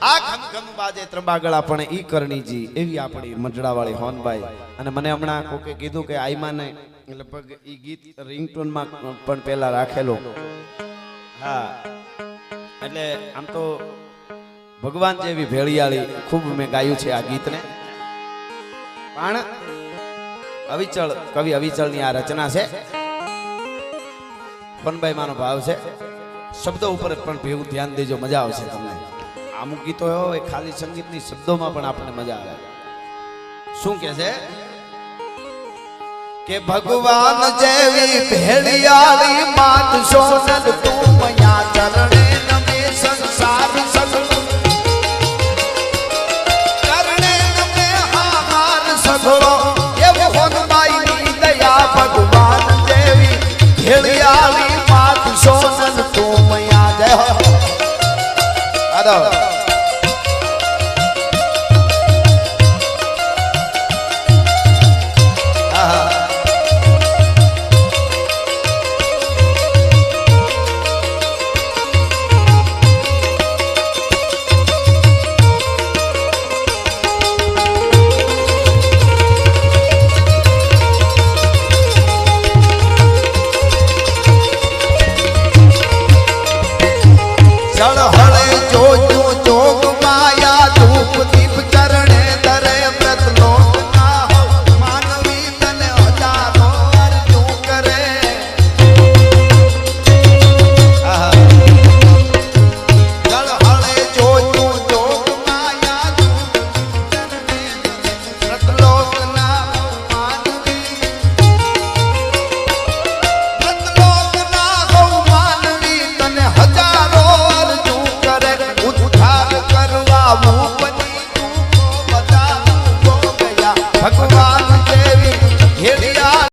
આ ખમખમ બાજે ત્રંબાગળા પણ ઈ કરણીજી એવી આપણી મંડળાવાળી હોનભાઈ અને મને હમણાં કોકે કીધું કે આઈમાને લગભગ ઈ ગીત રિંગટોન માં પણ પહેલા રાખેલો હા એટલે આમ તો ભગવાન જેવી ભેળિયાળી ખૂબ મેં ગાયું છે આ ગીતને પણ અવિચળ કવિ અવિચળની આ રચના છે હોનભાઈ માનો ભાવ છે શબ્દો ઉપર પણ ભેગું ધ્યાન દેજો મજા આવશે તમને અમુક ગીતો હોય ખાલી સંગીતની શબ્દોમાં પણ આપણને મજા આવે શું કે છે કે ભગવાન જેવી ભેળિયાળી માત સોનલ તું મયા ચરણે નમે સંસાર સગળો ચરણે નમે હાર સગળો એવો હોનબાઈની દયા ભગવાન જેવી ભેળિયાળી માત સોનલ તું મયા જય હો આદો કરવા